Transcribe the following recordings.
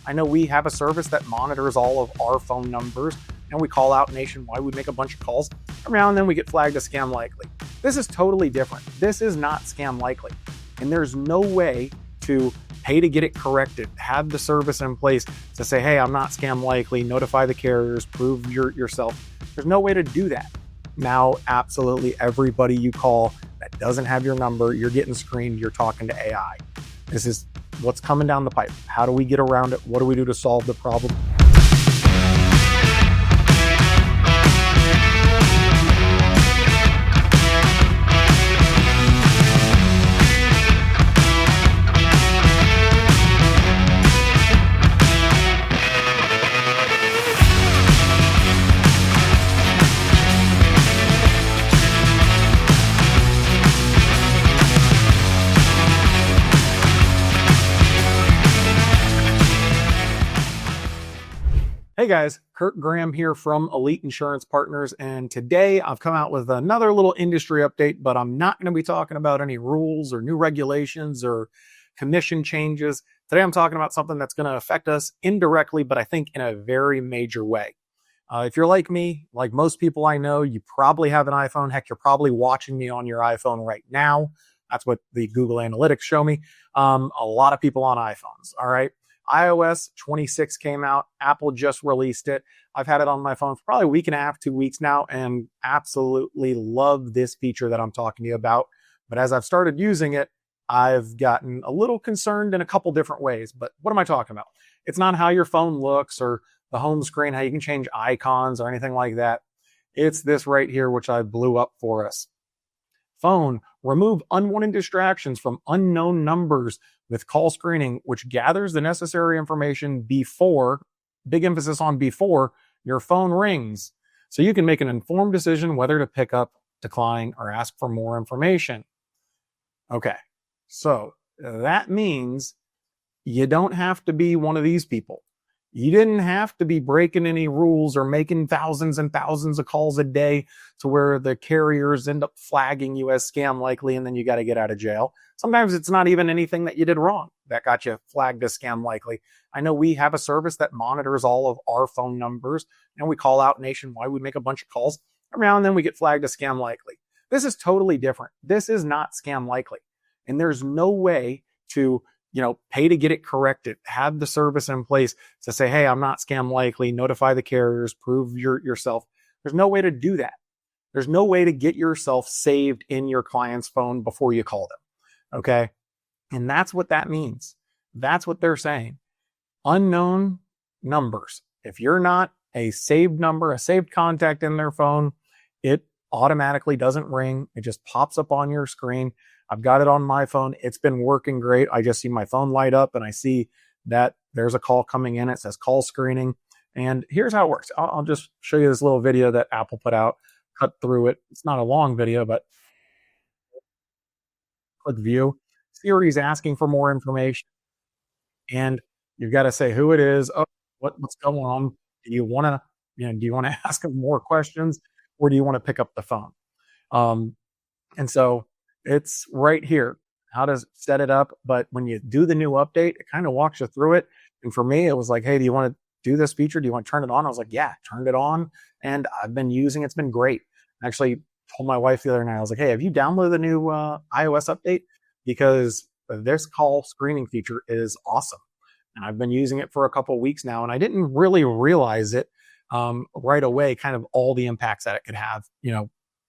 I know we have a service that monitors all of our phone numbers and we call out nationwide. We make a bunch of calls. Every now and then we get flagged as scam likely. This is totally different. This is not scam likely. And there's no way to pay to get it corrected, have the service in place to say, hey, I'm not scam likely, notify the carriers, prove yourself. There's no way to do that. Now, absolutely everybody you call that doesn't have your number, you're getting screened, you're talking to AI. This is what's coming down the pipe. How do we get around it? What do we do to solve the problem? Hey guys, Curt Graham here from Elite Insurance Partners, and today I've come out with another little industry update, but I'm not going to be talking about any rules or new regulations or commission changes. Today I'm talking about something that's going to affect us indirectly, but I think in a very major way. If you're like me, like most people I know, you probably have an iPhone. Heck, you're probably watching me on your iPhone right now. That's what the Google Analytics show me. A lot of people on iPhones, all right? iOS 26 came out. Apple just released it. I've had it on my phone for probably a week and a half, 2 weeks now, and absolutely love this feature that I'm talking to you about. But as I've started using it, I've gotten a little concerned in a couple different ways. But what am I talking about? It's not how your phone looks or the home screen, how you can change icons or anything like that. It's this right here, which I blew up for us. Phone, remove unwanted distractions from unknown numbers with call screening, which gathers the necessary information before, big emphasis on before, your phone rings. So you can make an informed decision whether to pick up, decline, or ask for more information. Okay, so that means you don't have to be one of these people. You didn't have to be breaking any rules or making thousands and thousands of calls a day to where the carriers end up flagging you as scam likely and then you got to get out of jail. Sometimes it's not even anything that you did wrong that got you flagged as scam likely. I know we have a service that monitors all of our phone numbers and we call out nationwide. We make a bunch of calls. Every now and then we get flagged as scam likely. This is totally different. This is not scam likely. And there's no way to pay to get it corrected, have the service in place to say, hey, I'm not scam likely, notify the carriers, prove yourself. There's no way to do that. There's no way to get yourself saved in your client's phone before you call them. Okay. And that's what that means. That's what they're saying. Unknown numbers. If you're not a saved number, a saved contact in their phone, it automatically doesn't ring. It just pops up on your screen. I've got it on my phone. It's been working great. I just see my phone light up and I see that there's a call coming in. It says call screening. And here's how it works. I'll just show you this little video that Apple put out, cut through it. It's not a long video, but click view. Siri's asking for more information. And you've got to say who it is. Oh, what's going on? Do you want to ask them more questions or do you want to pick up the phone? And so it's right here. How to set it up. But when you do the new update, it kind of walks you through it. And for me, it was like, hey, do you want to do this feature? Do you want to turn it on? I was like, yeah, turned it on. And I've been using it. It's been great. I actually told my wife the other night, I was like, hey, have you downloaded the new iOS update? Because this call screening feature is awesome. And I've been using it for a couple of weeks now. And I didn't really realize it right away, kind of all the impacts that it could have,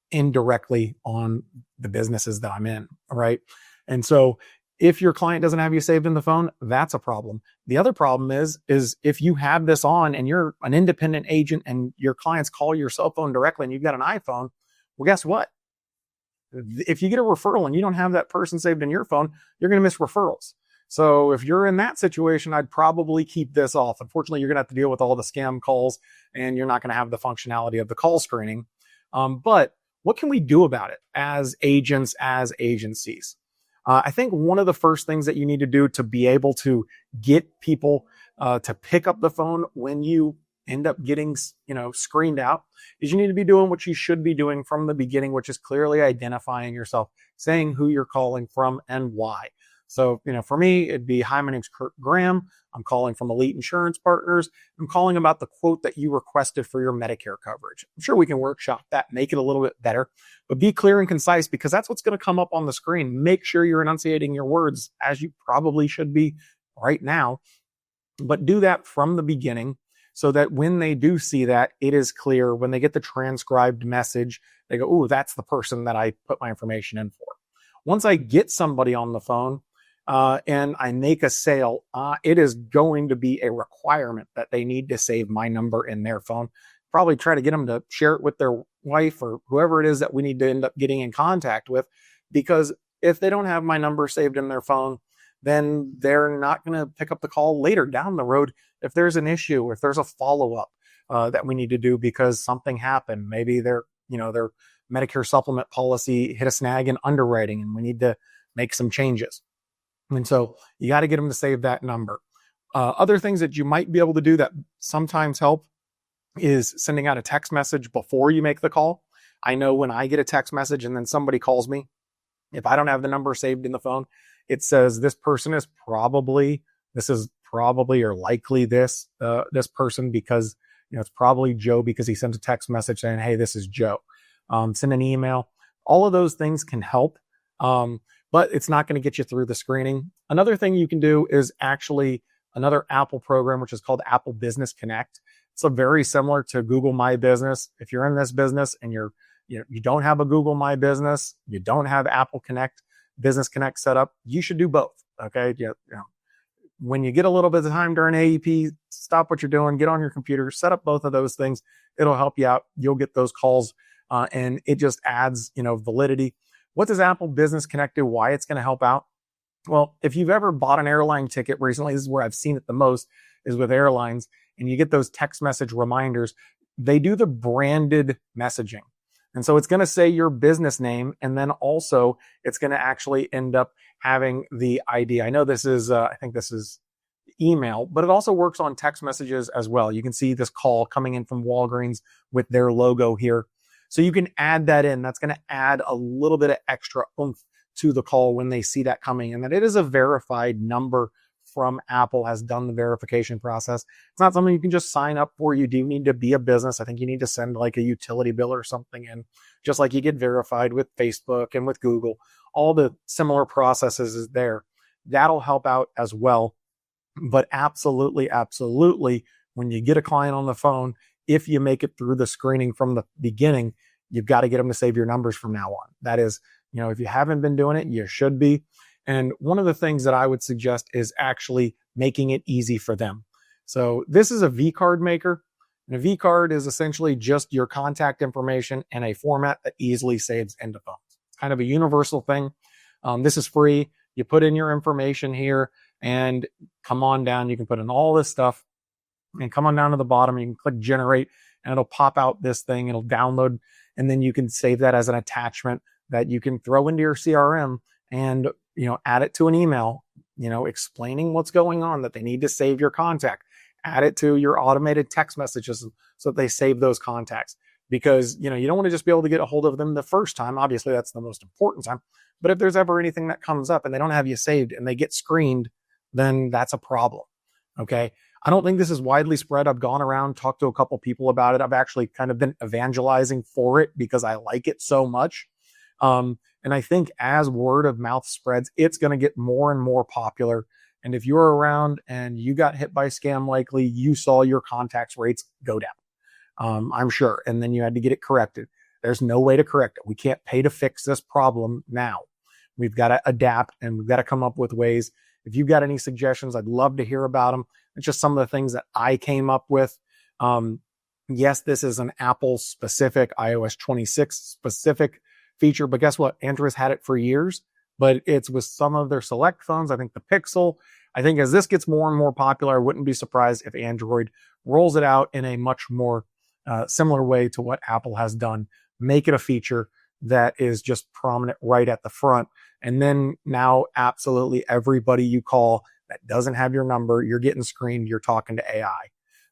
indirectly on the businesses that I'm in, right? And so if your client doesn't have you saved in the phone, that's a problem. The other problem is if you have this on and you're an independent agent and your clients call your cell phone directly and you've got an iPhone, well, guess what? If you get a referral and you don't have that person saved in your phone, you're going to miss referrals. So if you're in that situation, I'd probably keep this off. Unfortunately, you're going to have to deal with all the scam calls and you're not going to have the functionality of the call screening. But what can we do about it as agents, as agencies? I think one of the first things that you need to do to be able to get people to pick up the phone when you end up getting, screened out is you need to be doing what you should be doing from the beginning, which is clearly identifying yourself, saying who you're calling from and why. So, for me, it'd be, hi, my name's Curt Graham. I'm calling from Elite Insurance Partners. I'm calling about the quote that you requested for your Medicare coverage. I'm sure we can workshop that, make it a little bit better, but be clear and concise, because that's what's going to come up on the screen. Make sure you're enunciating your words as you probably should be right now, but do that from the beginning so that when they do see that, it is clear. When they get the transcribed message, they go, "Ooh, that's the person that I put my information in for." Once I get somebody on the phone, and I make a sale, it is going to be a requirement that they need to save my number in their phone. Probably try to get them to share it with their wife or whoever it is that we need to end up getting in contact with, because if they don't have my number saved in their phone, then they're not going to pick up the call later down the road if there's an issue, or if there's a follow-up that we need to do because something happened. Maybe their Medicare supplement policy hit a snag in underwriting and we need to make some changes. And so you got to get them to save that number. Other things that you might be able to do that sometimes help is sending out a text message before you make the call. I know when I get a text message and then somebody calls me, if I don't have the number saved in the phone, it says this is probably or likely this person, because it's probably Joe because he sent a text message saying, "Hey, this is Joe." Send an email. All of those things can help. But it's not going to get you through the screening. Another thing you can do is actually another Apple program, which is called Apple Business Connect. It's very similar to Google My Business. If you're in this business and you don't have a Google My Business, you don't have Apple Business Connect set up, you should do both. Okay. When you get a little bit of time during AEP, stop what you're doing, get on your computer, set up both of those things. It'll help you out. You'll get those calls, and it just adds, validity. What does Apple Business Connect do? Why it's going to help out? Well, if you've ever bought an airline ticket recently, this is where I've seen it the most, is with airlines, and you get those text message reminders. They do the branded messaging. And so it's going to say your business name, and then also it's going to actually end up having the ID. I know this is, I think this is email, but it also works on text messages as well. You can see this call coming in from Walgreens with their logo here. So you can add that in. That's going to add a little bit of extra oomph to the call when they see that coming, and that it is a verified number from Apple, has done the verification process. It's not something you can just sign up for. You do need to be a business. I think you need to send like a utility bill or something in, just like you get verified with Facebook and with Google. All the similar processes is there. That'll help out as well. But absolutely, when you get a client on the phone, if you make it through the screening from the beginning, you've got to get them to save your numbers from now on. That is, if you haven't been doing it, you should be. And one of the things that I would suggest is actually making it easy for them. So this is a vCard maker. And a vCard is essentially just your contact information in a format that easily saves into phones. It's kind of a universal thing. This is free. You put in your information here and come on down. You can put in all this stuff. And come on down to the bottom, you can click generate and it'll pop out this thing. It'll download, and then you can save that as an attachment that you can throw into your CRM and, add it to an email, explaining what's going on, that they need to save your contact. Add it to your automated text messages so that they save those contacts, because, you don't want to just be able to get a hold of them the first time. Obviously, that's the most important time. But if there's ever anything that comes up and they don't have you saved and they get screened, then that's a problem. Okay. I don't think this is widely spread. I've gone around, talked to a couple people about it. I've actually kind of been evangelizing for it because I like it so much. And I think as word of mouth spreads, it's going to get more and more popular. And if you're around and you got hit by scam, likely you saw your contacts rates go down. I'm sure. And then you had to get it corrected. There's no way to correct it. We can't pay to fix this problem now. We've got to adapt, and we've got to come up with ways. If you've got any suggestions, I'd love to hear about them. It's just some of the things that I came up with. Yes, this is an Apple specific, iOS 26 specific feature, but guess what? Android's had it for years, but it's with some of their select phones. I think the Pixel. I think as this gets more and more popular, I wouldn't be surprised if Android rolls it out in a much more similar way to what Apple has done. Make it a feature that is just prominent right at the front. And then now absolutely everybody you call that doesn't have your number, you're getting screened, you're talking to AI.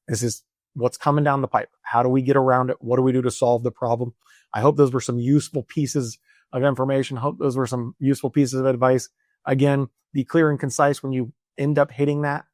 This is what's coming down the pipe. How do we get around it? What do we do to solve the problem? I hope those were some useful pieces of information. Hope those were some useful pieces of advice. Again, be clear and concise when you end up hitting that.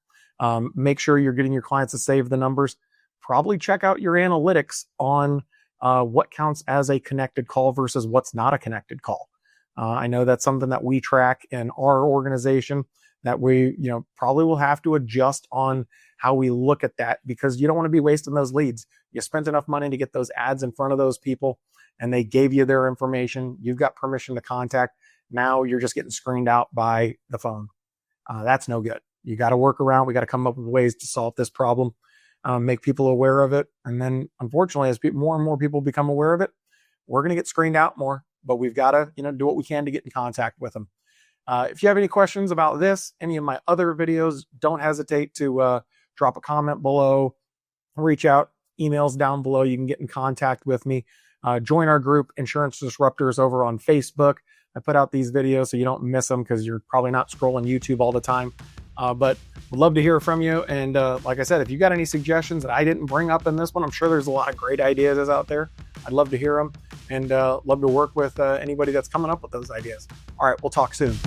Make sure you're getting your clients to save the numbers. Probably check out your analytics on what counts as a connected call versus what's not a connected call. I know that's something that we track in our organization that we, probably will have to adjust on how we look at that, because you don't want to be wasting those leads. You spent enough money to get those ads in front of those people and they gave you their information. You've got permission to contact. Now you're just getting screened out by the phone. That's no good. You got to work around. We got to come up with ways to solve this problem, make people aware of it. And then unfortunately, as more and more people become aware of it, we're going to get screened out more, but we've got to, do what we can to get in contact with them. If you have any questions about this, any of my other videos, don't hesitate to drop a comment below, reach out, emails down below. You can get in contact with me. Join our group, Insurance Disruptors, over on Facebook. I put out these videos so you don't miss them, because you're probably not scrolling YouTube all the time. But would love to hear from you. And like I said, if you got any suggestions that I didn't bring up in this one, I'm sure there's a lot of great ideas out there. I'd love to hear them, and love to work with anybody that's coming up with those ideas. All right, we'll talk soon.